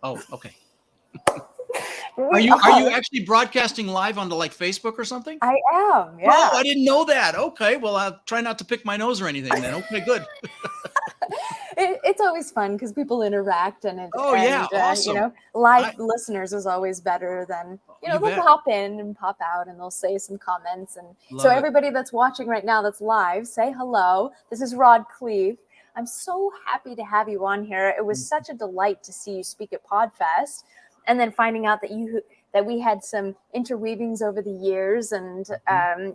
Oh, okay. Are We you are. actually broadcasting live onto like Facebook or something? I am, Oh, yeah. I didn't know that. Okay, well, I'll try not to pick my nose or anything then. Okay, good. It's always fun because people interact Oh yeah, awesome. live I listeners is always better than, You they'll bet. pop in and pop out and they'll say some comments. And so Love it. everybody that's watching right now that's live, say hello. This is Rod Khleif. I'm so happy to have you on here. It was such a delight to see you speak at PodFest, and then finding out that we had some interweavings over the years, and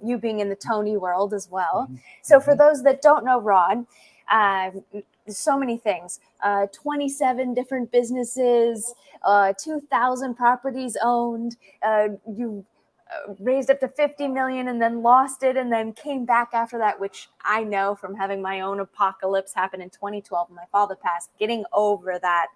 you being in the Tony world as well. So for those that don't know Rod, uh, so many things, 27 different businesses, 2,000 properties owned. You raised up to 50 million and then lost it and then came back after that, which I know from having my own apocalypse happen in 2012 when my father passed. Getting over that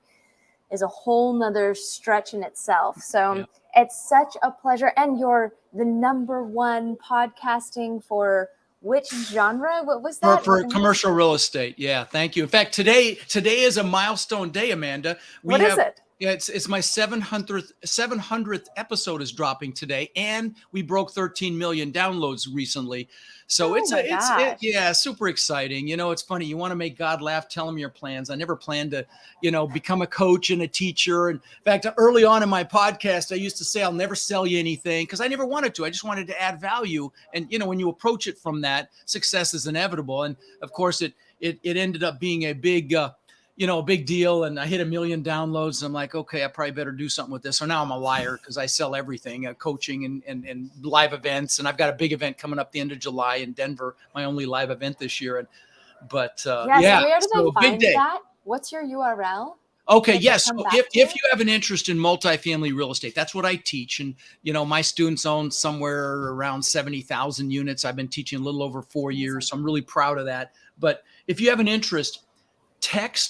is a whole nother stretch in itself. So Yeah. it's such a pleasure. And you're the number one podcasting for which genre? What was that? For commercial real estate. Yeah, thank you. In fact, today is a milestone day, Amanda. We What is have it? Yeah, it's my 700th episode is dropping today, and we broke 13 million downloads recently. So Oh my gosh. yeah, super exciting. It's funny. You want to make God laugh, tell him your plans. I never planned to, become a coach and a teacher. And in fact, early on in my podcast, I used to say I'll never sell you anything because I never wanted to. I just wanted to add value. And when you approach it from that, success is inevitable. And of course, it ended up being a big a big deal, and I hit 1 million downloads. And I'm like, okay, I probably better do something with this. So now I'm a liar because I sell everything, coaching and live events. And I've got a big event coming up the end of July in Denver, my only live event this year. Yes, Yeah, where did so I a big find day. that? What's your URL? Okay, If I yes. come So back if to you it? have an interest in multifamily real estate, that's what I teach. And, my students own somewhere around 70,000 units. I've been teaching a little over 4 years. So I'm really proud of that. But if you have an interest,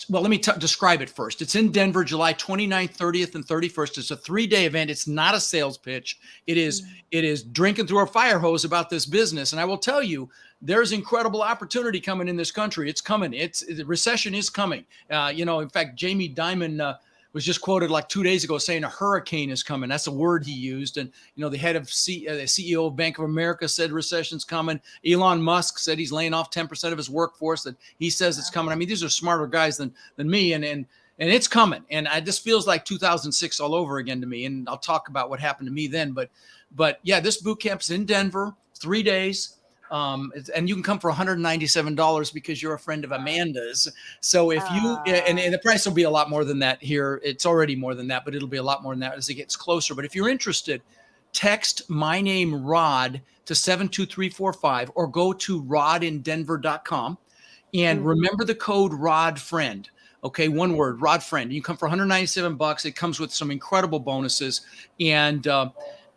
let me describe it first. It's in Denver, July 29th, 30th, and 31st. It's a 3-day event. It's not a sales pitch. It is drinking through a fire hose about this business. And I will tell you, there's incredible opportunity coming in this country. It's coming. The recession is coming. In fact, Jamie Dimon was just quoted like 2 days ago saying a hurricane is coming. That's the word he used. And, the head of the CEO of Bank of America said recession's coming. Elon Musk said he's laying off 10% of his workforce, that he says it's coming. I mean, these are smarter guys than me. And it's coming. And it just feels like 2006 all over again to me. And I'll talk about what happened to me then. But yeah, this boot camp's in Denver, 3 days. And you can come for $197 because you're a friend of Amanda's. So if you, and the price will be a lot more than that here. It's already more than that, but it'll be a lot more than that as it gets closer. But if you're interested, text my name Rod to 72345 or go to rodindenver.com and remember the code RODFRIEND. Okay, one word, Rod Friend. You come for $197. It comes with some incredible bonuses.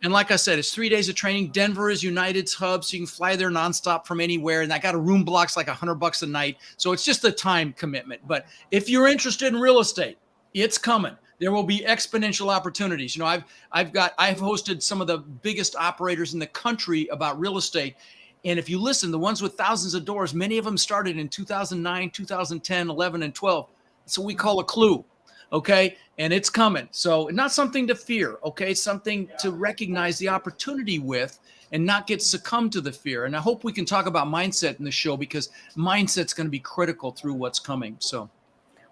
And like I said, it's 3 days of training. Denver is United's hub, so you can fly there nonstop from anywhere. And I got a room blocks like $100 a night. So it's just a time commitment. But if you're interested in real estate, it's coming. There will be exponential opportunities. I've hosted some of the biggest operators in the country about real estate. And if you listen, the ones with thousands of doors, many of them started in 2009, 2010, 11, and 12. That's what we call a clue. Okay. And it's coming. So not something to fear. Okay. It's something to recognize the opportunity with and not get succumbed to the fear. And I hope we can talk about mindset in the show because mindset's going to be critical through what's coming. So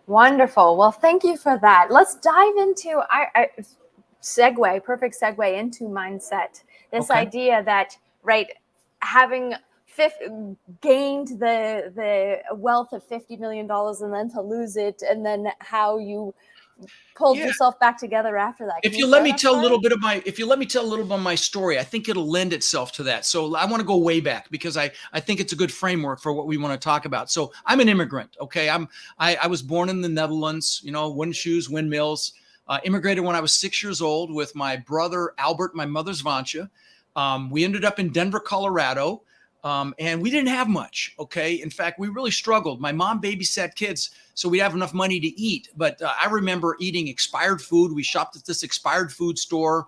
Wonderful. Well, thank you for that. Let's dive into perfect segue into mindset. This idea that, right, having gained the wealth of $50 million and then to lose it, and then how you pulled yourself back together after that. If you let me tell a little bit of my story, I think it'll lend itself to that. So I want to go way back because I think it's a good framework for what we want to talk about. So I'm an immigrant. Okay. I was born in the Netherlands, wooden shoes, windmills, immigrated when I was 6 years old with my brother, Albert, my mother's Vansha. We ended up in Denver, Colorado. And we didn't have much. Okay. In fact, we really struggled. My mom babysat kids, so we'd have enough money to eat. But I remember eating expired food. We shopped at this expired food store.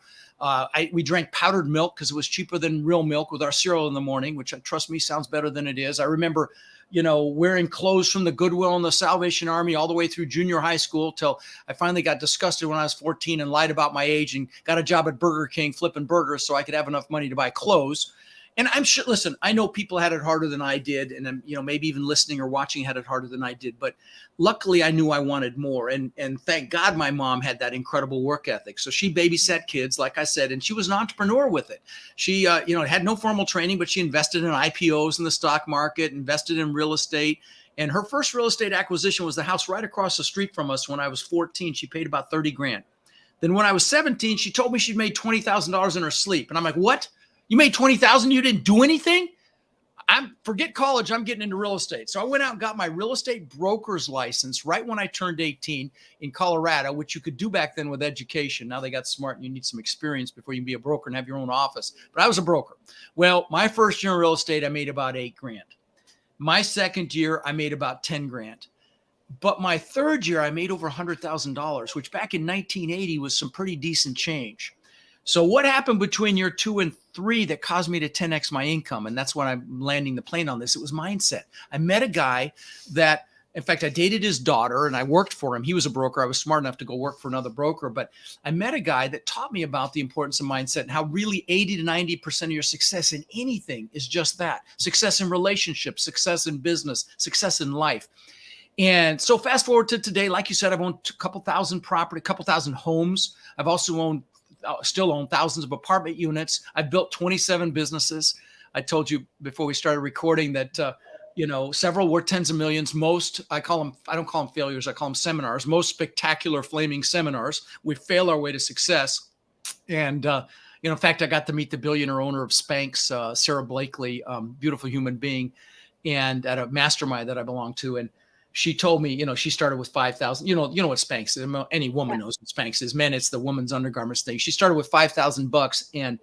We drank powdered milk because it was cheaper than real milk with our cereal in the morning, which, trust me, sounds better than it is. I remember, wearing clothes from the Goodwill and the Salvation Army all the way through junior high school till I finally got disgusted when I was 14 and lied about my age and got a job at Burger King flipping burgers so I could have enough money to buy clothes. And I'm sure, listen, I know people had it harder than I did. And, maybe even listening or watching had it harder than I did. But luckily, I knew I wanted more. And thank God my mom had that incredible work ethic. So she babysat kids, like I said, and she was an entrepreneur with it. She, had no formal training, but she invested in IPOs in the stock market, invested in real estate. And her first real estate acquisition was the house right across the street from us when I was 14. She paid about 30 grand. Then when I was 17, she told me she'd made $20,000 in her sleep. And I'm like, what? You made 20,000, you didn't do anything? Forget college, I'm getting into real estate. So I went out and got my real estate broker's license right when I turned 18 in Colorado, which you could do back then with education. Now they got smart and you need some experience before you can be a broker and have your own office. But I was a broker. Well, my first year in real estate, I made about 8 grand. My second year, I made about 10 grand. But my third year, I made over $100,000, which back in 1980 was some pretty decent change. So what happened between year 2 and 3 that caused me to 10x my income? And that's when I'm landing the plane on this. It was mindset. I met a guy that, in fact, I dated his daughter and I worked for him. He was a broker. I was smart enough to go work for another broker. But I met a guy that taught me about the importance of mindset and how really 80 to 90% of your success in anything is just that. Success in relationships, success in business, success in life. And so fast forward to today, like you said, I've owned a couple thousand homes. I've also still own thousands of apartment units. I've built 27 businesses. I told you before we started recording that, several were tens of millions. Most, I don't call them failures. I call them seminars, most spectacular flaming seminars. We fail our way to success. And, in fact, I got to meet the billionaire owner of Spanx, Sarah Blakely, beautiful human being, and at a mastermind that I belong to. And she told me, she started with 5,000. You know what Spanx is. Any woman knows what Spanx is. Men, it's the woman's undergarments thing. She started with $5,000, and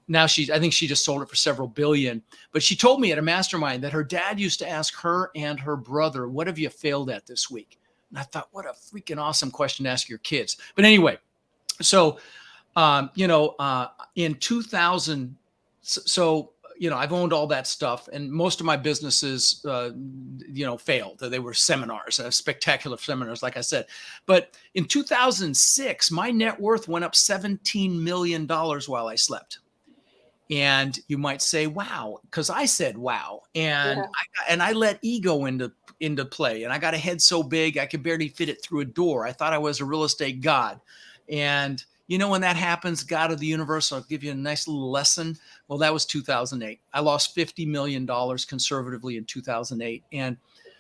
now I think she just sold it for several billion. But she told me at a mastermind that her dad used to ask her and her brother, "What have you failed at this week?" And I thought, what a freaking awesome question to ask your kids. But anyway, so in 2000, I've owned all that stuff, and most of my businesses, failed. They were seminars, spectacular seminars, like I said. But in 2006, my net worth went up $17 million while I slept. And you might say, wow, because I said, wow. And I let ego into play, and I got a head so big, I could barely fit it through a door. I thought I was a real estate god. And when that happens, God of the universe, I'll give you a nice little lesson. Well, that was 2008. I lost $50 million conservatively in 2008. And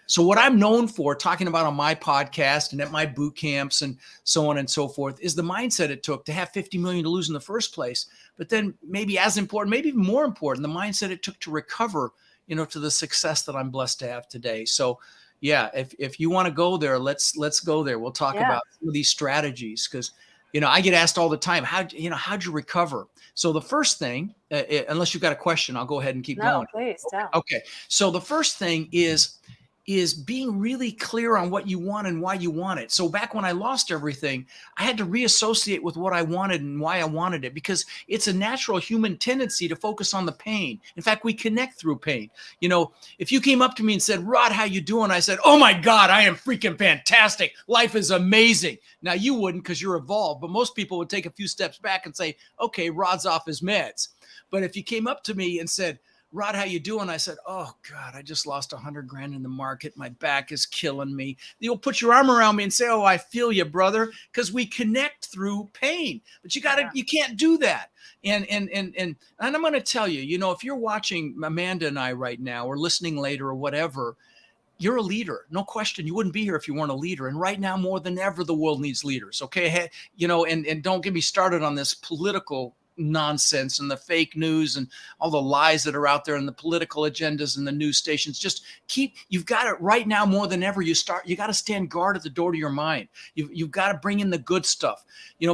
so what I'm known for, talking about on my podcast and at my boot camps and so on and so forth, is the mindset it took to have 50 million to lose in the first place. But then maybe as important, maybe even more important, the mindset it took to recover, to the success that I'm blessed to have today. So yeah, if you want to go there, let's go there. We'll talk about some of these strategies, because I get asked all the time, how'd you recover? So the first thing, unless you've got a question, I'll go ahead and keep going. No, please tell. Okay. So the first thing is being really clear on what you want and why you want it. So back when I lost everything, I had to reassociate with what I wanted and why I wanted it, because it's a natural human tendency to focus on the pain. In fact, we connect through pain. If you came up to me and said, "Rod, how you doing?" I said, "Oh my God, I am freaking fantastic. Life is amazing." Now you wouldn't, because you're evolved, but most people would take a few steps back and say, "Okay, Rod's off his meds." But if you came up to me and said, "Rod, how you doing?" I said, "Oh God, I just lost 100 grand in the market. My back is killing me." You'll put your arm around me and say, "Oh, I feel you, brother," because we connect through pain. But you can't do that. And I'm going to tell you, if you're watching Amanda and I right now, or listening later or whatever, you're a leader. No question. You wouldn't be here if you weren't a leader. And right now, more than ever, the world needs leaders. Okay. And don't get me started on this political nonsense and the fake news and all the lies that are out there and the political agendas and the news stations. Just you've got it right now more than ever. You got to stand guard at the door to your mind. You've got to bring in the good stuff,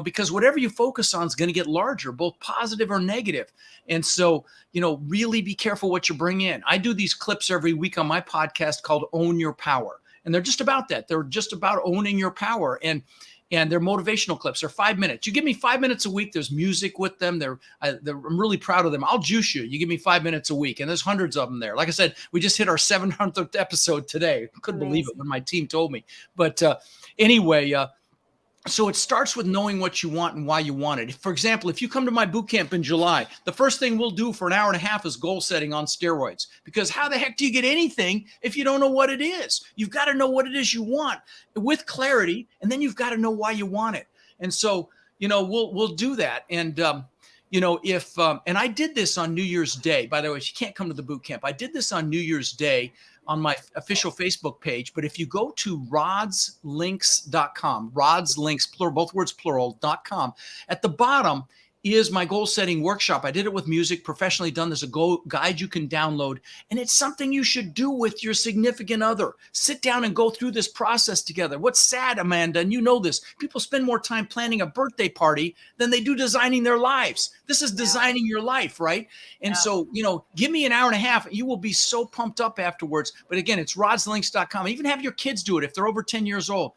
because whatever you focus on is going to get larger, both positive or negative. And so, really be careful what you bring in. I do these clips every week on my podcast called Own Your Power. And they're just about that. They're just about owning your power. And they're motivational clips. They're 5 minutes. You give me 5 minutes a week. There's music with them. I'm really proud of them. I'll juice you. You give me 5 minutes a week, and there's hundreds of them there. Like I said, we just hit our 700th episode today. I couldn't believe it when my team told me. But anyway, so it starts with knowing what you want and why you want it. For example, if you come to my boot camp in July, the first thing we'll do for an hour and a half is goal setting on steroids. Because how the heck do you get anything if you don't know what it is? You've got to know what it is you want with clarity, and then you've got to know why you want it. And so, we'll do that. And and I did this on New Year's Day. By the way, if you can't come to the boot camp, I did this on New Year's Day on my official Facebook page. But if you go to rodslinks.com, rodslinks, plural, both words plural.com, at the bottom is my goal setting workshop. I did it with music, professionally done. There's a guide you can download, and it's something you should do with your significant other. Sit down and go through this process together. What's sad, Amanda, and you know this, people spend more time planning a birthday party than they do designing their lives. This is designing your life, right? And so, give me an hour and a half. You will be so pumped up afterwards. But again, it's rodslinks.com. Even have your kids do it if they're over 10 years old,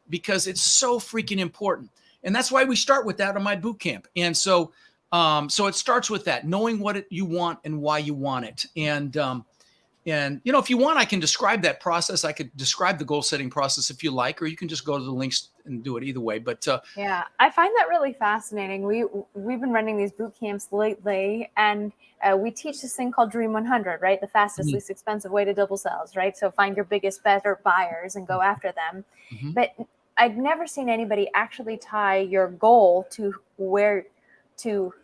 because it's so freaking important. And that's why we start with that on my boot camp. And so, so it starts with that, knowing what you want and why you want it. And if you want, I can describe that process. I could describe the goal setting process if you like, or you can just go to the links and do it either way. But yeah, I find that really fascinating. We've been running these boot camps lately, and we teach this thing called Dream 100, right? The fastest, least expensive way to double sales, right? So find your biggest, better buyers and go after them. But I've never seen anybody actually tie your goal to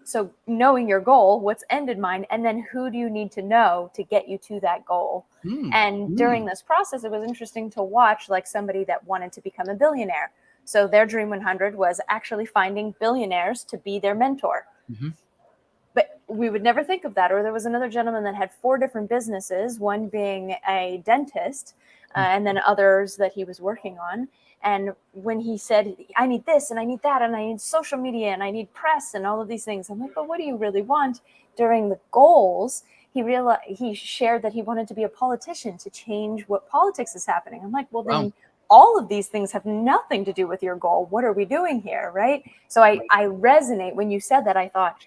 so knowing your goal, what's end in mind, and then who do you need to know to get you to that goal. And during this process, it was interesting to watch like somebody that wanted to become a billionaire. So their Dream 100 was actually finding billionaires to be their mentor. But we would never think of that. Or there was another gentleman that had 4 different businesses, one being a dentist, and then others that he was working on. And when he said, I need this and I need that and I need social media and I need press and all of these things, I'm like, but what do you really want? During the goals, he shared that he wanted to be a politician to change what politics is happening. I'm like, well, then all of these things have nothing to do with your goal. What are we doing here, right? So I resonate when you said that. I thought,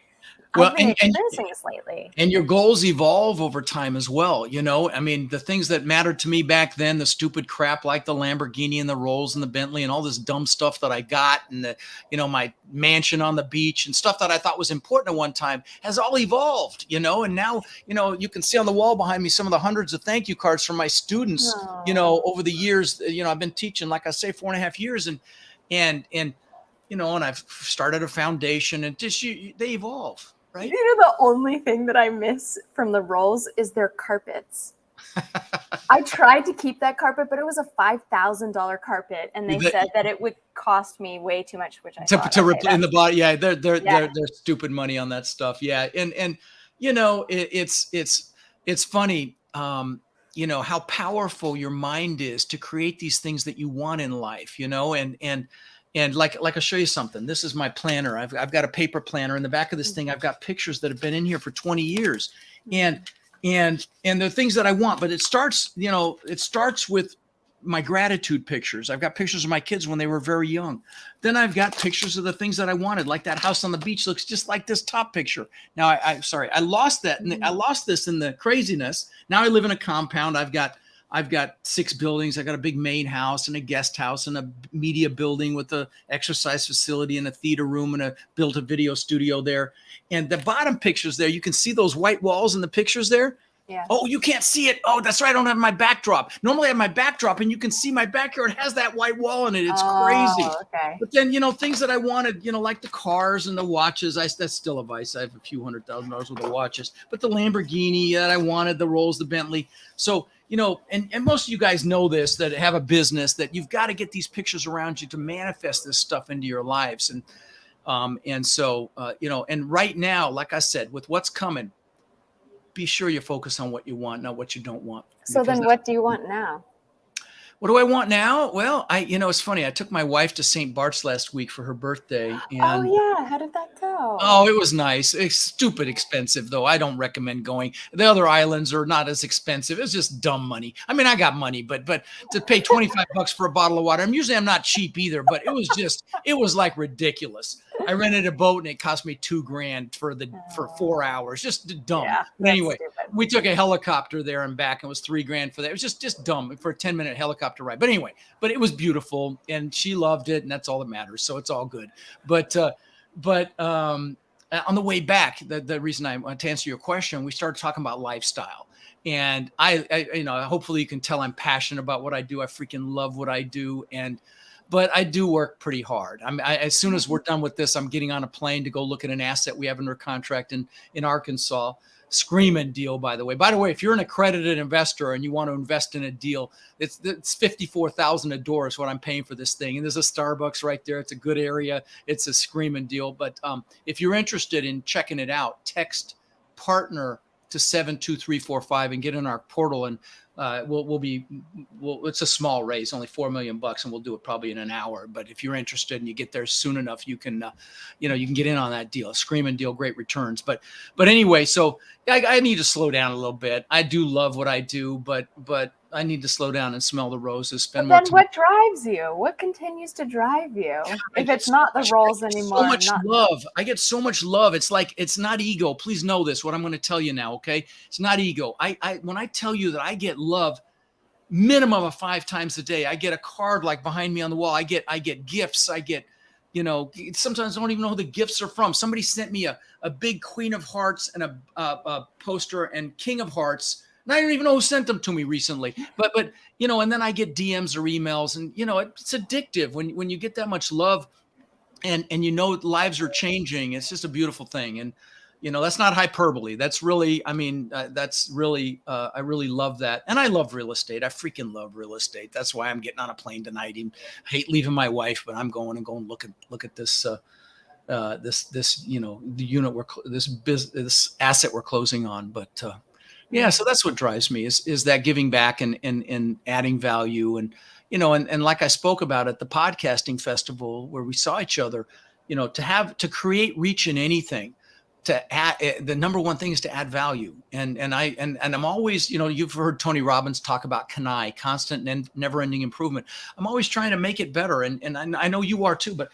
I've been experiencing this lately. And your goals evolve over time as well. I mean, the things that mattered to me back then, the stupid crap like the Lamborghini and the Rolls and the Bentley and all this dumb stuff that I got, and the, my mansion on the beach and stuff that I thought was important at one time has all evolved, and now, you can see on the wall behind me some of the hundreds of thank you cards from my students, over the years. I've been teaching, like I say, 4.5 years, and I've started a foundation, and just they evolve. Right. The only thing that I miss from the Rolls is their carpets. I tried to keep that carpet, but it was a $5,000 carpet, and they said that it would cost me way too much, which I thought, to replace in the body. Yeah, they're stupid money on that stuff. Yeah, and it's funny. How powerful your mind is to create these things that you want in life. And like I'll show you something. This is my planner. I've got a paper planner. In the back of this thing, I've got pictures that have been in here for 20 years. And they're things that I want, but it starts with my gratitude pictures. I've got pictures of my kids when they were very young. Then I've got pictures of the things that I wanted, like that house on the beach looks just like this top picture. Now I lost that. And I lost this in the craziness. Now I live in a compound. I've got 6 buildings. I got a big main house and a guest house and a media building with an exercise facility and a theater room, and built a video studio there. And the bottom pictures there, you can see those white walls in the pictures there. Yeah. Oh, you can't see it. Oh, that's right. I don't have my backdrop. Normally I have my backdrop, and you can see my backyard has that white wall in it. It's crazy. Okay. But then, things that I wanted, like the cars and the watches, that's still a vice. I have a few $100,000 worth of watches, but the Lamborghini that I wanted, the Rolls, the Bentley. So, and most of you guys know this, that have a business, that you've got to get these pictures around you to manifest this stuff into your lives. And And so, and right now, like I said, with what's coming, be sure you focus on what you want, not what you don't want. So then what do you want now? What do I want now? Well, it's funny. I took my wife to St. Bart's last week for her birthday, Oh and yeah, how did that go? oh, it was nice. It's stupid expensive, though. I don't recommend going. The other islands are not as expensive. It's just dumb money. I mean, I got money, but to pay $25 for a bottle of water, I'm not cheap either, but it was like ridiculous. I rented a boat and it cost me $2,000 for 4 hours. Just dumb. Yeah, but anyway, stupid. we took a helicopter there and back, and it was $3,000 for that. It was just dumb for a 10-minute helicopter ride. But anyway, it was beautiful and she loved it, and that's all that matters. So it's all good. But on the way back, the reason I want to answer your question, we started talking about lifestyle. And I hopefully you can tell I'm passionate about what I do. I freaking love what I do. But I do work pretty hard. As soon as we're done with this, I'm getting on a plane to go look at an asset we have under contract in Arkansas. Screaming deal, by the way. By the way, if you're an accredited investor and you want to invest in a deal, it's $54,000 a door is what I'm paying for this thing. And there's a Starbucks right there. It's a good area. It's a screaming deal. But if you're interested in checking it out, text partner to 72345 and get in our portal, and it's a small raise, only $4 million, and we'll do it probably in an hour. But if you're interested and you get there soon enough, you can get in on that deal. Screaming deal, great returns. But anyway, so I need to slow down a little bit. I do love what I do, but I need to slow down and smell the roses. Spend more time. What drives you? What continues to drive you? If it's not the roles anymore, so much love. I get so much love. It's like, it's not ego. Please know this. What I'm going to tell you now, okay? It's not ego. When I tell you that I get love, minimum of 5 times a day. I get a card like behind me on the wall. I get gifts. I get, sometimes I don't even know who the gifts are from. Somebody sent me a big Queen of Hearts and a poster and King of Hearts. And I don't even know who sent them to me recently, but and then I get DMs or emails, and it's addictive when you get that much love, and lives are changing. It's just a beautiful thing, and that's not hyperbole. That's really, I really love that, and I love real estate. I freaking love real estate. That's why I'm getting on a plane tonight. I hate leaving my wife, but I'm going look at this. This the unit this asset we're closing on, but. Yeah, so that's what drives me is that giving back and adding value, and and like I spoke about at the podcasting festival where we saw each other, to create reach in anything, to add, the number one thing is to add value, and I'm always, you've heard Tony Robbins talk about CANI, constant and never-ending improvement. I'm always trying to make it better, and I know you are too, but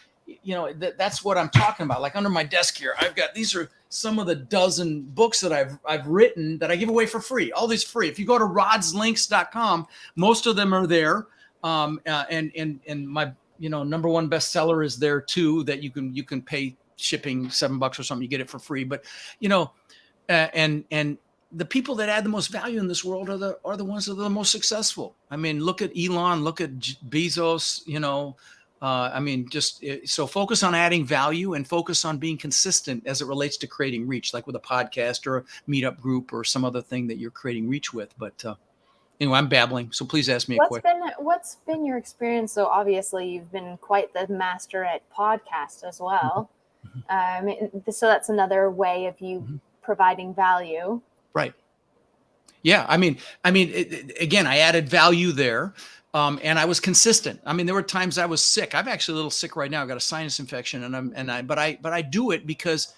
that's what I'm talking about. Like under my desk here, these are some of the dozen books that I've written that I give away for free. All these free. If you go to rodslinks.com, most of them are there. And my number one bestseller is there too, that you can pay shipping $7 or something, you get it for free. But and the people that add the most value in this world are the ones that are the most successful. I mean, look at Elon, look at Bezos, so focus on adding value and focus on being consistent as it relates to creating reach, like with a podcast or a meetup group or some other thing that you're creating reach with. But anyway, I'm babbling, so please ask me a question. What's been your experience? So obviously you've been quite the master at podcast as well. Mm-hmm. So that's another way of you providing value. Right. Yeah. Again, I added value there. And I was consistent. I mean, there were times I was sick. I'm actually a little sick right now. I got a sinus infection, but I do it because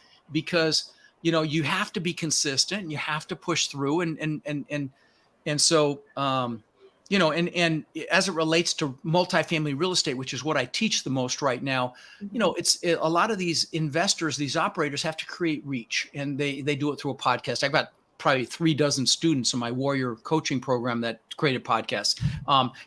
you have to be consistent and you have to push through, and so and as it relates to multifamily real estate, which is what I teach the most right now, it's a lot of these investors, these operators have to create reach, and they do it through a podcast. I've got probably 36 students in my Warrior coaching program that created podcasts.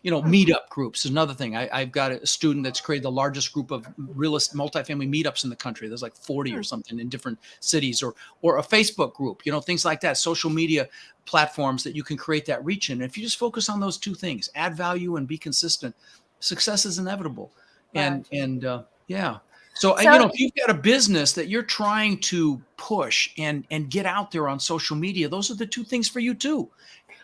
Meetup groups is another thing. I've got a student that's created the largest group of real estate multifamily meetups in the country. There's like 40 or something in different cities, or a Facebook group, things like that, social media platforms that you can create that reach in. And if you just focus on those two things, add value and be consistent, success is inevitable. Right. So if you've got a business that you're trying to push and get out there on social media, those are the two things for you too.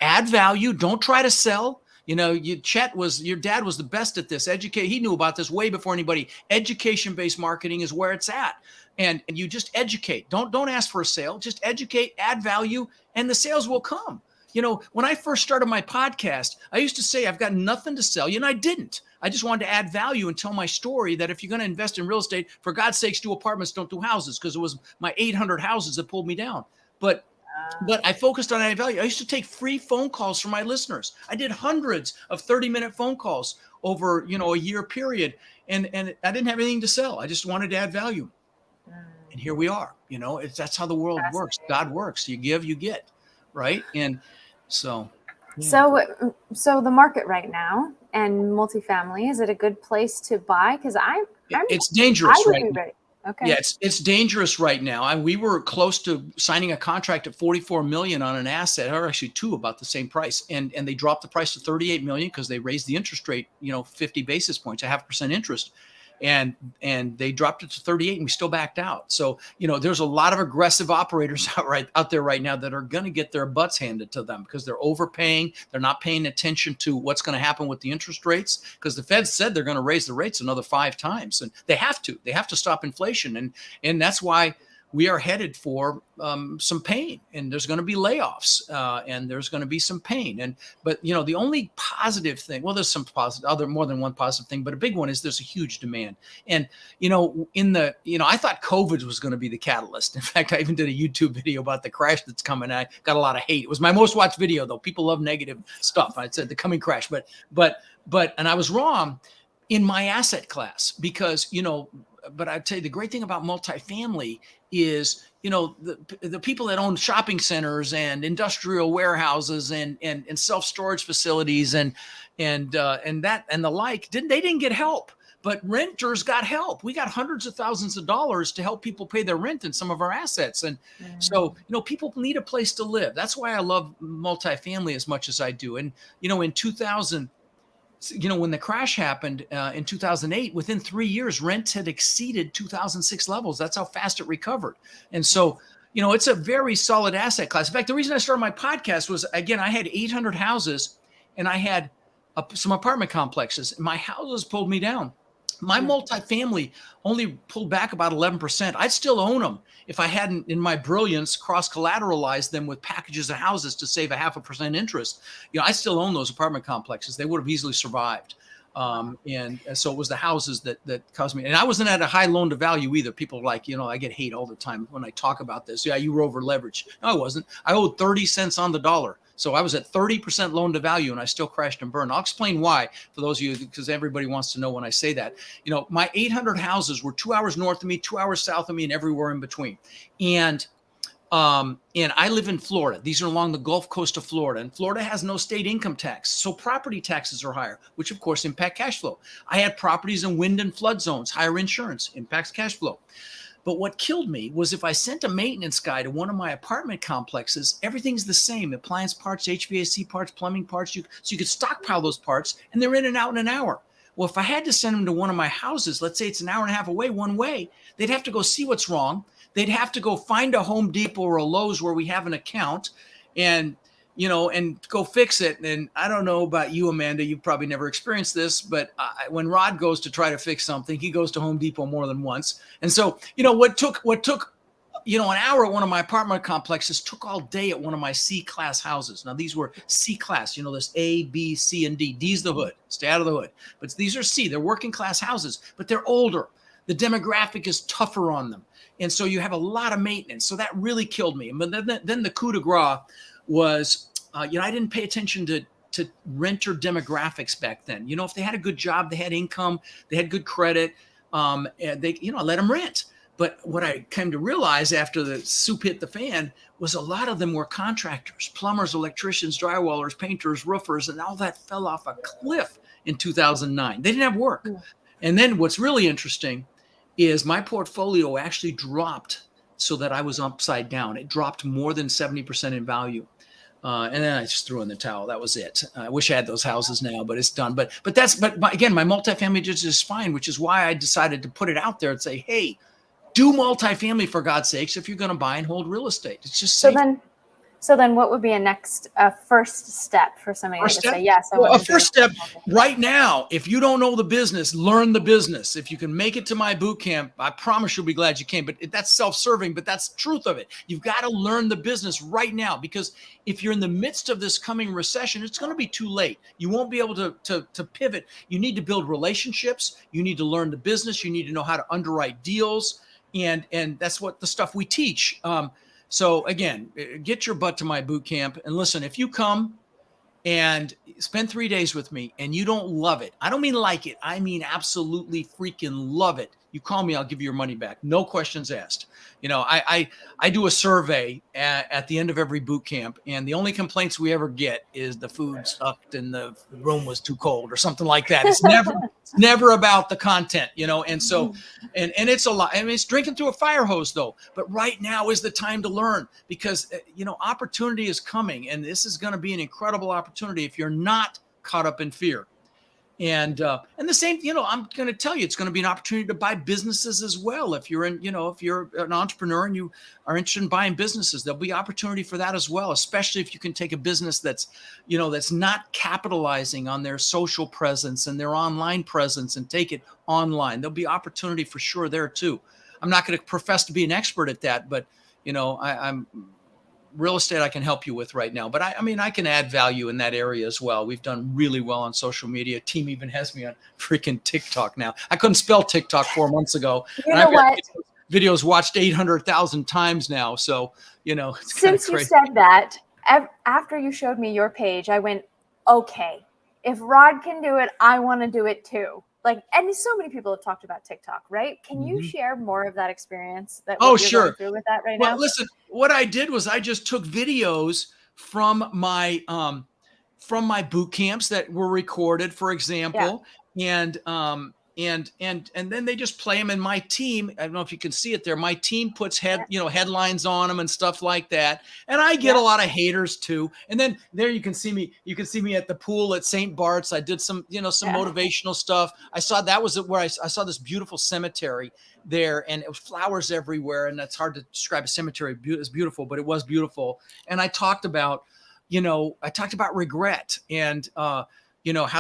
Add value. Don't try to sell. You know, your dad was the best at this. He knew about this way before anybody. Education-based marketing is where it's at. And you just educate. Don't ask for a sale. Just educate, add value, and the sales will come. You know, when I first started my podcast, I used to say I've got nothing to sell you, and I didn't. I just wanted to add value and tell my story that if you're going to invest in real estate, for God's sakes, do apartments, don't do houses, because it was my 800 houses that pulled me down. But I focused on adding value. I used to take free phone calls from my listeners. I did hundreds of 30-minute phone calls over, a year period. And I didn't have anything to sell. I just wanted to add value. And here we are. That's how the world works. God works. You give, you get. Right. And so. Yeah. So the market right now and multifamily, is it a good place to buy? Because it's dangerous. I would be ready. Okay. Yeah, it's dangerous right now. And we were close to signing a contract at $44 million on an asset, or actually two, about the same price. And they dropped the price to $38 million because they raised the interest rate, 50 basis points, 0.5% interest. And they dropped it to 38 and we still backed out. So, there's a lot of aggressive operators out there right now that are going to get their butts handed to them because they're overpaying. They're not paying attention to what's going to happen with the interest rates, because the Fed said they're going to raise the rates another 5 times, and they have to stop inflation. And that's why we are headed for some pain, and there's going to be layoffs, and there's going to be some pain. But the only positive thing, well, there's some positive, more than one positive thing, but a big one is there's a huge demand. And I thought COVID was going to be the catalyst. In fact, I even did a YouTube video about the crash that's coming. I got a lot of hate. It was my most watched video, though. People love negative stuff. I said the coming crash, and I was wrong in my asset class, because but I'd tell you the great thing about multifamily is, the people that own shopping centers and industrial warehouses and self-storage facilities and the like, they didn't get help, but renters got help. We got hundreds of thousands of dollars to help people pay their rent in some of our assets. And so, people need a place to live. That's why I love multifamily as much as I do. And, in 2000, when the crash happened in 2008, within 3 years, rents had exceeded 2006 levels. That's how fast it recovered. And so, it's a very solid asset class. In fact, the reason I started my podcast was, again, I had 800 houses and I had some apartment complexes. My houses pulled me down. My multifamily only pulled back about 11%. I'd still own them if I hadn't, in my brilliance, cross-collateralized them with packages of houses to save 0.5% interest. I still own those apartment complexes. They would have easily survived. And so it was the houses that caused me. And I wasn't at a high loan to value either. People are like, I get hate all the time when I talk about this. Yeah, you were over leveraged. No, I wasn't. I owed 30 cents on the dollar. So I was at 30% loan to value and I still crashed and burned. I'll explain why for those of you, because everybody wants to know when I say that. My 800 houses were 2 hours north of me, 2 hours south of me, and everywhere in between. And I live in Florida. These are along the Gulf Coast of Florida, and Florida has no state income tax. So property taxes are higher, which of course impact cash flow. I had properties in wind and flood zones, higher insurance impacts cash flow. But what killed me was if I sent a maintenance guy to one of my apartment complexes, everything's the same: appliance parts, HVAC parts, plumbing parts. So you could stockpile those parts and they're in and out in an hour. Well, if I had to send them to one of my houses, let's say it's an hour and a half away, one way, they'd have to go see what's wrong. They'd have to go find a Home Depot or a Lowe's where we have an account and go fix it. And I don't know about you, Amanda, you've probably never experienced this, but when Rod goes to try to fix something, he goes to Home Depot more than once. And so, what took an hour at one of my apartment complexes took all day at one of my C-class houses. Now, these were C-class, there's A, B, C, and D. D's the hood. Stay out of the hood. But these are C. They're working class houses, but they're older. The demographic is tougher on them. And so you have a lot of maintenance. So that really killed me. But then the coup de grace was, I didn't pay attention to renter demographics back then. If they had a good job, they had income, they had good credit, and they, let them rent. But what I came to realize after the soup hit the fan was a lot of them were contractors, plumbers, electricians, drywallers, painters, roofers, and all that fell off a cliff in 2009. They didn't have work. Yeah. And then what's really interesting is my portfolio actually dropped so that I was upside down. It dropped more than 70% in value. And then I just threw in the towel. That was it. I wish I had those houses now, but it's done. But again, my multifamily is fine, which is why I decided to put it out there and say, hey, do multifamily for God's sakes if you're going to buy and hold real estate. It's just safe. So then what would be a first step for somebody First to step? say, yes, I Well, want a to do first step it? right now, if you don't know the business, learn the business. If you can make it to my boot camp, I promise you'll be glad you came. But that's self-serving, but that's the truth of it. You've got to learn the business right now, because if you're in the midst of this coming recession, it's going to be too late. You won't be able to pivot. You need to build relationships. You need to learn the business. You need to know how to underwrite deals. And that's what the stuff we teach. So again, get your butt to my boot camp. And listen, if you come and spend 3 days with me and you don't love it, I don't mean like it, I mean absolutely freaking love it, you call me, I'll give you your money back. No questions asked. You know, I do a survey at the end of every boot camp, and the only complaints we ever get is the food sucked and the room was too cold or something like that. It's never about the content, you know. And so, and it's a lot. I mean, it's drinking through a fire hose though. But right now is the time to learn, because you know, opportunity is coming, and this is going to be an incredible opportunity if you're not caught up in fear. And the same, you know, I'm going to tell you, it's going to be an opportunity to buy businesses as well. If you're in, you know, if you're an entrepreneur and you are interested in buying businesses, there'll be opportunity for that as well. Especially if you can take a business that's, you know, that's not capitalizing on their social presence and their online presence and take it online. There'll be opportunity for sure there too. I'm not going to profess to be an expert at that, but you know, I'm real estate I can help you with right now. But I mean, I can add value in that area as well. We've done really well on social media. Team even has me on freaking TikTok now. I couldn't spell TikTok 4 months ago. You and know I've got what? videos watched 800,000 times now. So, you know, it's kind of Since you crazy. said that, after you showed me your page, I went, okay, if Rod can do it, I want to do it too. Like, and so many people have talked about TikTok, right? Can you share more of that experience that Oh, what you're sure. going through with that right Well, now? listen, what I did was I just took videos from my boot camps that were recorded, for example, and then they just play them. And my team, I don't know if you can see it there, my team puts headlines on them and stuff like that. And I get a lot of haters too. And then there you can see me at the pool at St. Bart's. I did some motivational stuff. I saw that was where I saw this beautiful cemetery there, and it was flowers everywhere. And that's hard to describe a cemetery. It's beautiful, but it was beautiful. And I talked about regret and, how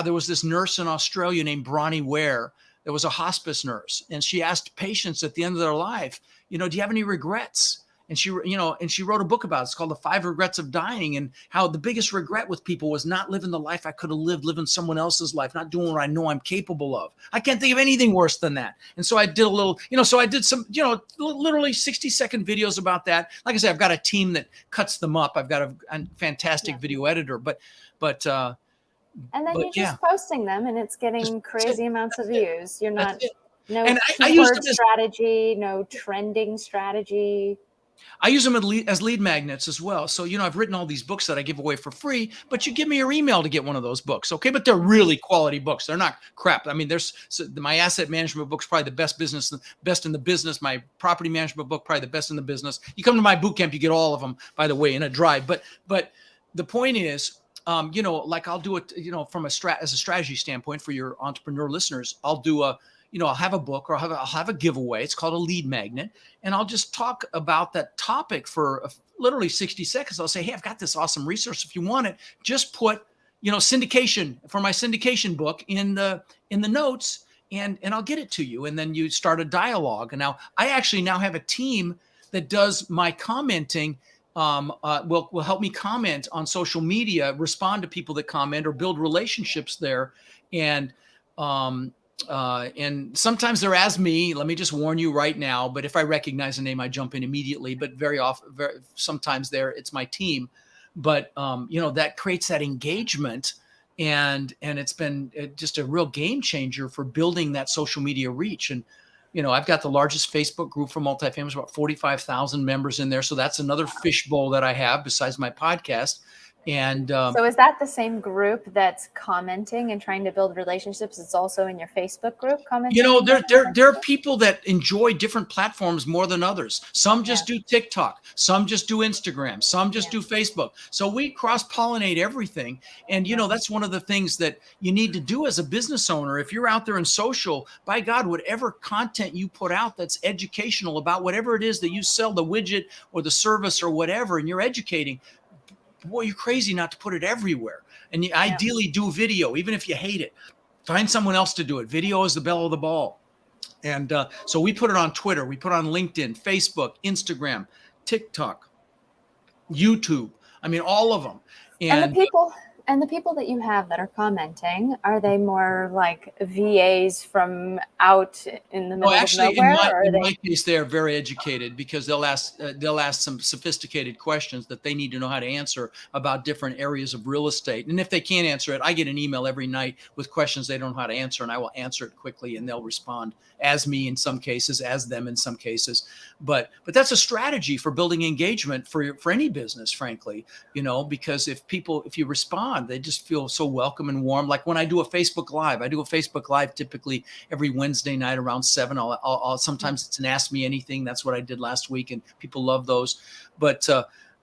there was this nurse in Australia named Bronnie Ware. There was a hospice nurse, and she asked patients at the end of their life, do you have any regrets? And she wrote a book about it. It's called The 5 Regrets of Dying, and how the biggest regret with people was not living the life I could have lived, living someone else's life, not doing what I know I'm capable of. I can't think of anything worse than that. And so I did a little, so I did some, literally 60-second videos about that. Like I said, I've got a team that cuts them up. I've got a fantastic video editor, but and then you're just posting them, and it's getting crazy amounts of views. You're not no keyword strategy, no trending strategy. I use them as lead magnets as well. So, I've written all these books that I give away for free, but you give me your email to get one of those books. Okay. But they're really quality books. They're not crap. I mean, my asset management book's probably the best in the business. My property management book, probably the best in the business. You come to my boot camp, you get all of them, by the way, in a drive. But the point is, like I'll do it, from as a strategy standpoint for your entrepreneur listeners, I'll do I'll have a book, or I'll have a giveaway. It's called a lead magnet. And I'll just talk about that topic for literally 60 seconds. I'll say, hey, I've got this awesome resource. If you want it, just put, syndication for my syndication book in the notes, and I'll get it to you. And then you start a dialogue. And now I actually now have a team that does my commenting. Will help me comment on social media, respond to people that comment, or build relationships there. And sometimes they're as me. Let me just warn you right now. But if I recognize a name, I jump in immediately. But sometimes it's my team. But that creates that engagement, and it's been just a real game changer for building that social media reach. And I've got the largest Facebook group for multifamily, about 45,000 members in there. So that's another fishbowl that I have besides my podcast. And so is that the same group that's commenting and trying to build relationships? It's also in your Facebook group commenting? There are people that enjoy different platforms more than others. Some just do TikTok. Some just do Instagram. Some just do Facebook. So we cross-pollinate everything. And, that's one of the things that you need to do as a business owner. If you're out there in social, by God, whatever content you put out that's educational about whatever it is that you sell, the widget or the service or whatever, and you're educating, boy, you're crazy not to put it everywhere. And you ideally do video, even if you hate it. Find someone else to do it. Video is the belle of the ball. And so we put it on Twitter. We put it on LinkedIn, Facebook, Instagram, TikTok, YouTube. I mean, all of them. And the people that you have that are commenting, are they more like VAs from out in the middle of nowhere? In my case, they are very educated, because they'll ask some sophisticated questions that they need to know how to answer about different areas of real estate. And if they can't answer it, I get an email every night with questions they don't know how to answer, and I will answer it quickly, and they'll respond as me in some cases, as them in some cases. But that's a strategy for building engagement for any business, frankly, because if you respond, they just feel so welcome and warm. Like when I do a Facebook Live, typically every Wednesday night around 7. I'll sometimes it's an Ask Me Anything. That's what I did last week, and people love those. But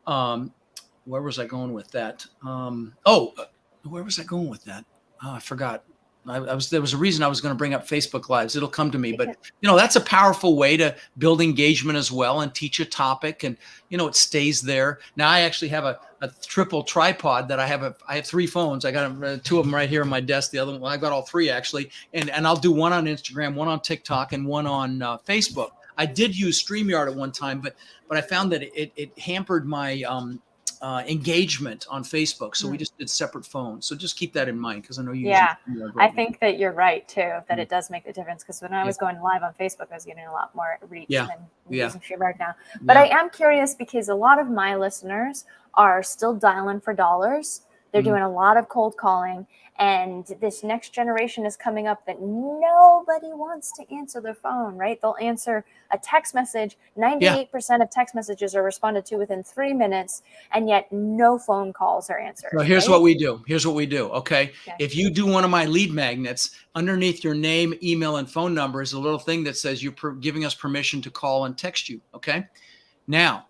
where was I going with that? Where was I going with that? Oh, I forgot. There was a reason I was going to bring up Facebook Lives. It'll come to me, but that's a powerful way to build engagement as well, and teach a topic, and it stays there. Now I actually have a triple tripod that I have 3 phones. I got 2 of them right here on my desk. The other one, I've got all 3 actually, and I'll do one on Instagram, one on TikTok, and one on Facebook. I did use StreamYard at one time, but I found that it hampered my engagement on Facebook. So we just did separate phones. So just keep that in mind, because I know you. Yeah, I think that you're right too, that it does make the difference. Because when I was going live on Facebook, I was getting a lot more reach than using StreamYard now. But I am curious, because a lot of my listeners are still dialing for dollars. They're doing a lot of cold calling, and this next generation is coming up that nobody wants to answer their phone, right? They'll answer a text message. 98% of text messages are responded to within 3 minutes, and yet no phone calls are answered. So here's what we do. Okay. If you do one of my lead magnets, underneath your name, email, and phone number is a little thing that says you're giving us permission to call and text you. Okay. Now,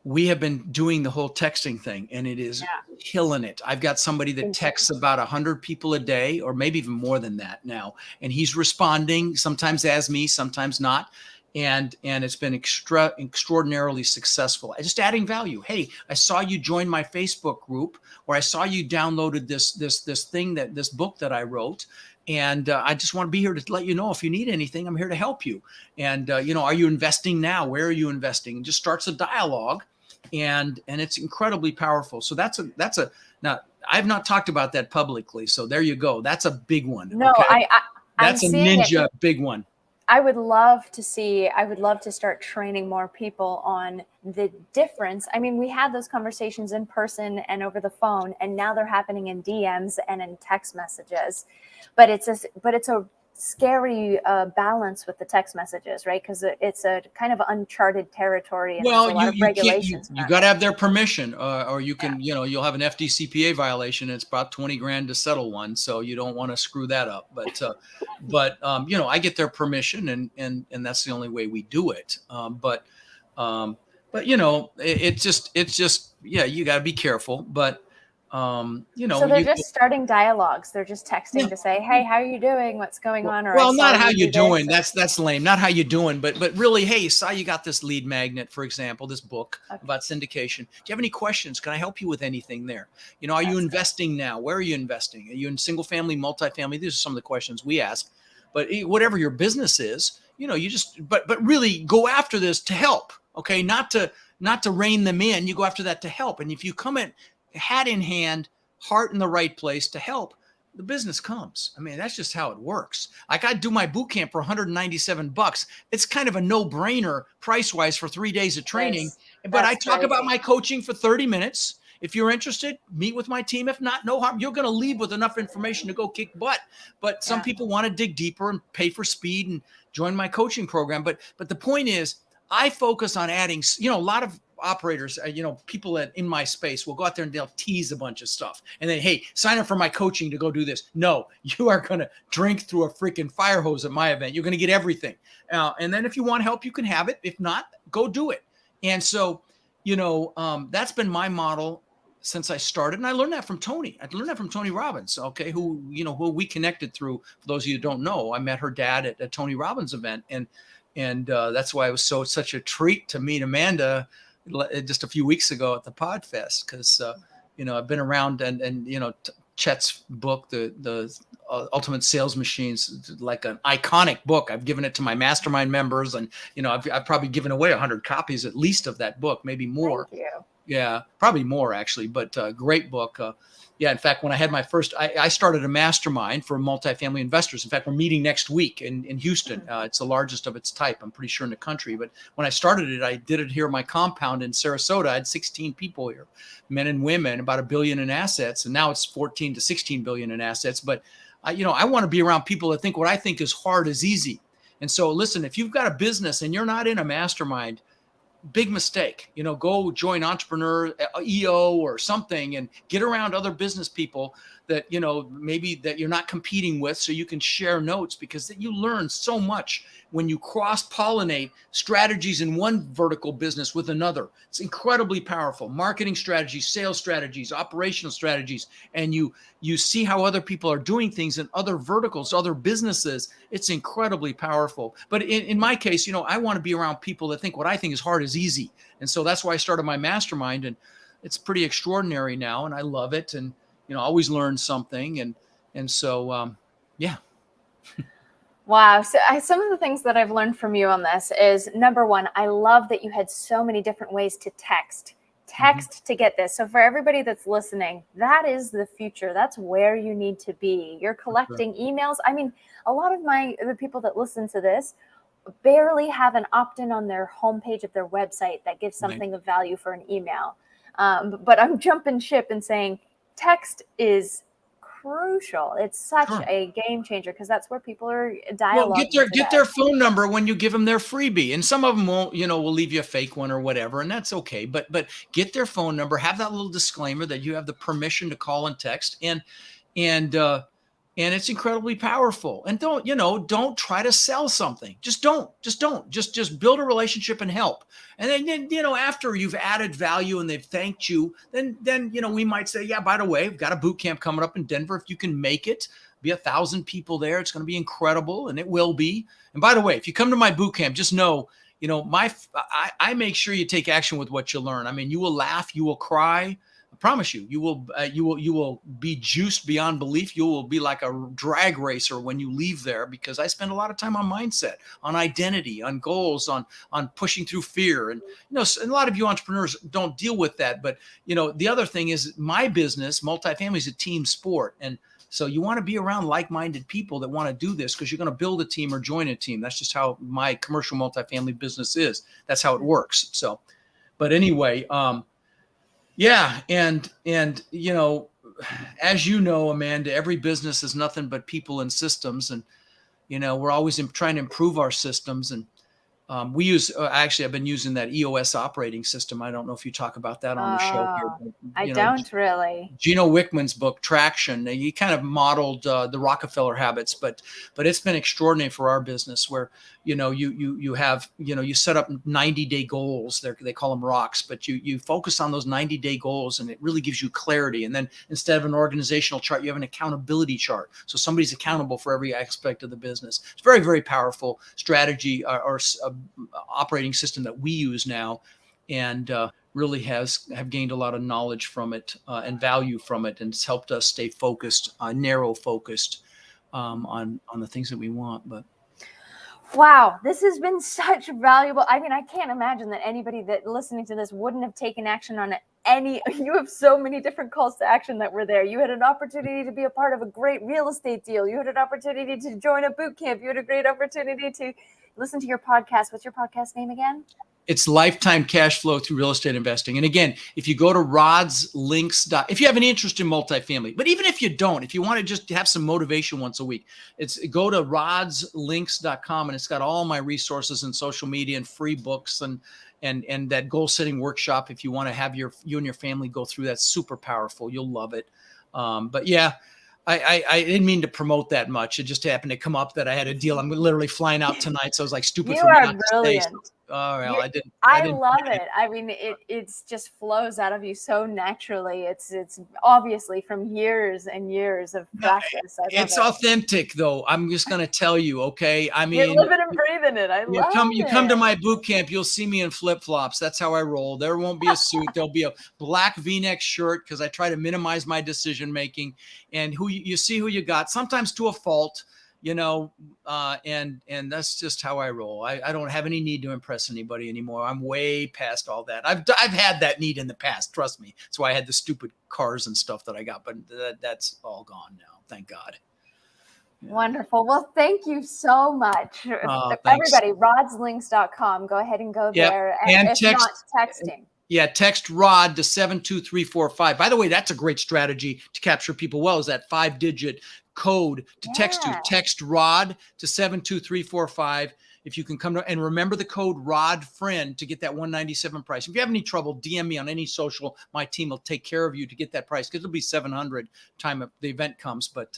we have been doing the whole texting thing, and it is killing it. I've got somebody that texts about 100 people a day, or maybe even more than that now. And he's responding, sometimes as me, sometimes not. And it's been extraordinarily successful. Just adding value. Hey, I saw you join my Facebook group, or I saw you downloaded this thing, this book that I wrote. And I just want to be here to let you know, if you need anything, I'm here to help you. And, are you investing now? Where are you investing? And just starts a dialogue. And it's incredibly powerful. So that's now I've not talked about that publicly. So there you go. That's a big one. No, okay? That's a ninja big one. I would love to start training more people on the difference. I mean, we had those conversations in person and over the phone, and now they're happening in DMs and in text messages. But it's a scary balance with the text messages, right? Because it's a kind of uncharted territory, and there's a lot of regulations. You got to have their permission, or you can, you'll have an FDCPA violation. It's about 20 grand to settle one, so you don't want to screw that up. But I get their permission, and that's the only way we do it. But it's just you got to be careful. But so they're just starting dialogues. They're just texting to say, "Hey, how are you doing? What's going on?" Or not how you doing. That's lame. Not how you doing, but really, hey, saw you got this lead magnet, for example, this book about syndication. Do you have any questions? Can I help you with anything there? Are you investing now? Where are you investing? Are you in single family, multifamily? These are some of the questions we ask. But whatever your business is, you just but really go after this to help. Okay, not to rein them in. You go after that to help. And if you come in hat in hand, heart in the right place to help, the business comes. I mean, that's just how it works. Like, I do my boot camp for $197. It's kind of a no-brainer price-wise for 3 days of training. But I talk about my coaching for 30 minutes. If you're interested, meet with my team. If not, no harm. You're going to leave with enough information to go kick butt. But some people want to dig deeper and pay for speed and join my coaching program. But the point is, I focus on adding, a lot of operators, people that in my space will go out there and they'll tease a bunch of stuff. And then, hey, sign up for my coaching to go do this. No, you are going to drink through a freaking fire hose at my event. You're going to get everything. And then if you want help, you can have it. If not, go do it. And so, that's been my model since I started. And I learned that from Tony. I learned that from Tony Robbins, okay, who we connected through. For those of you who don't know, I met her dad at a Tony Robbins event. And that's why it was such a treat to meet Amanda just a few weeks ago at the Podfest, because I've been around, and Chet's book, the Ultimate Sales Machines, like an iconic book. I've given it to my mastermind members, and I've probably given away 100 copies at least of that book, maybe more. Thank you. Yeah, probably more actually, but great book. Yeah, in fact, when I had my first, I started a mastermind for multifamily investors. In fact, we're meeting next week in Houston. It's the largest of its type, I'm pretty sure, in the country. But when I started it, I did it here at my compound in Sarasota. I had 16 people here, men and women, about $1 billion in assets. And now it's 14 to 16 billion in assets. But I want to be around people that think what I think is hard is easy. And so listen, if you've got a business and you're not in a mastermind, big mistake. Go join Entrepreneur EO or something and get around other business people that, maybe that you're not competing with, so you can share notes, because you learn so much when you cross-pollinate strategies in one vertical business with another. It's incredibly powerful. Marketing strategies, sales strategies, operational strategies, and you see how other people are doing things in other verticals, other businesses. It's incredibly powerful. But in my case, I want to be around people that think what I think is hard is easy. And so that's why I started my mastermind, and it's pretty extraordinary now, and I love it. And always learn something. And so, yeah. Wow. So some of the things that I've learned from you on this is, number one, I love that you had so many different ways to text to get this. So for everybody that's listening, that is the future. That's where you need to be. You're collecting emails. I mean, a lot of the people that listen to this barely have an opt-in on their homepage of their website that gives something of value for an email. But I'm jumping ship and saying, text is crucial. It's such a game changer, because that's where people are dialoguing. Well, get their phone number when you give them their freebie, and some of them won't, will leave you a fake one or whatever, and that's okay. But get their phone number, have that little disclaimer that you have the permission to call and text, and it's incredibly powerful. And don't try to sell something. Just don't. Just build a relationship and help. And then after you've added value and they've thanked you, then we might say, yeah, by the way, we've got a boot camp coming up in Denver. If you can make it, be 1,000 people there. It's going to be incredible, and it will be. And by the way, if you come to my boot camp, just know, I make sure you take action with what you learn. I mean, you will laugh, you will cry. I promise you, you will be juiced beyond belief. You will be like a drag racer when you leave there, because I spend a lot of time on mindset, on identity, on goals, on pushing through fear. And, a lot of you entrepreneurs don't deal with that. But, the other thing is, my business, multifamily, is a team sport. And so you want to be around like-minded people that want to do this, because you're going to build a team or join a team. That's just how my commercial multifamily business is. That's how it works. So, but anyway, yeah. And, as you know, Amanda, every business is nothing but people and systems. And, we're always trying to improve our systems. And we use, actually, I've been using that EOS operating system. I don't know if you talk about that on the show here. But, I don't really. Gino Wickman's book, Traction, he kind of modeled the Rockefeller habits, but it's been extraordinary for our business, where, you have, you set up 90-day goals. They call them rocks, but you focus on those 90-day goals, and it really gives you clarity. And then instead of an organizational chart, you have an accountability chart. So somebody's accountable for every aspect of the business. It's very, very powerful strategy or operating system that we use now, and really have gained a lot of knowledge from it and value from it, and it's helped us stay focused, narrow focused on the things that we want. But wow, this has been such valuable. I mean, I can't imagine that anybody that listening to this wouldn't have taken action on any. You have so many different calls to action that were there. You had an opportunity to be a part of a great real estate deal. You had an opportunity to join a boot camp. You had a great opportunity to listen to your podcast. What's your podcast name again? It's Lifetime Cash Flow Through Real Estate Investing. And again, if you go to if you have an interest in multifamily, but even if you don't, if you want to just have some motivation once a week, go to rodslinks.com, and it's got all my resources and social media and free books and that goal setting workshop. If you want to have you and your family go through that, super powerful. You'll love it. But yeah, I didn't mean to promote that much. It just happened to come up that I had a deal. I'm literally flying out tonight, so I was like, stupid you for me are not brilliant. to say. So Oh, well, You're, I I didn't love plan it. it. I mean, it's just flows out of you so naturally. It's obviously from years and years of No, practice. I love it's it. authentic though. I'm just going to tell you, okay? I You're mean, living and breathing it. I you love come to it. my boot camp, you'll see me in flip-flops. That's how I roll. There won't be a suit. There'll be a black V-neck shirt because I try to minimize my decision making. And who you see who you got, sometimes to a fault, you know, and that's just how I roll. I don't have any need to impress anybody anymore. I'm way past all that. I've had that need in the past. Trust me. That's why I had the stupid cars and stuff that I got, but that's all gone now. Thank God. Yeah. Wonderful. Well, thank you so much. Thanks. Everybody, rodslinks.com. Go ahead and go Yep. there. And And if not, texting. Yeah, text Rod to 72345. By the way, that's a great strategy to capture people well, is that 5-digit code to text you. Yeah. Text Rod to 72345. If you can come to, and remember the code Rod Friend to get that 197 price. If you have any trouble, DM me on any social. My team will take care of you to get that price because it'll be 700 time the event comes. But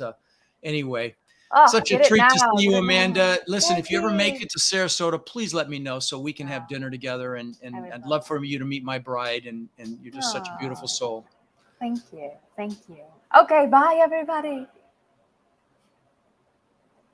anyway, Oh, such a get it treat now. to see you, Get it now. Amanda. Listen, Thank if you ever make you. it to Sarasota, please let me know so we can have Oh, dinner together. And I would I'd love love for you to meet my bride. And you're just such a Oh, beautiful soul. thank you. Thank you. Okay, bye, everybody.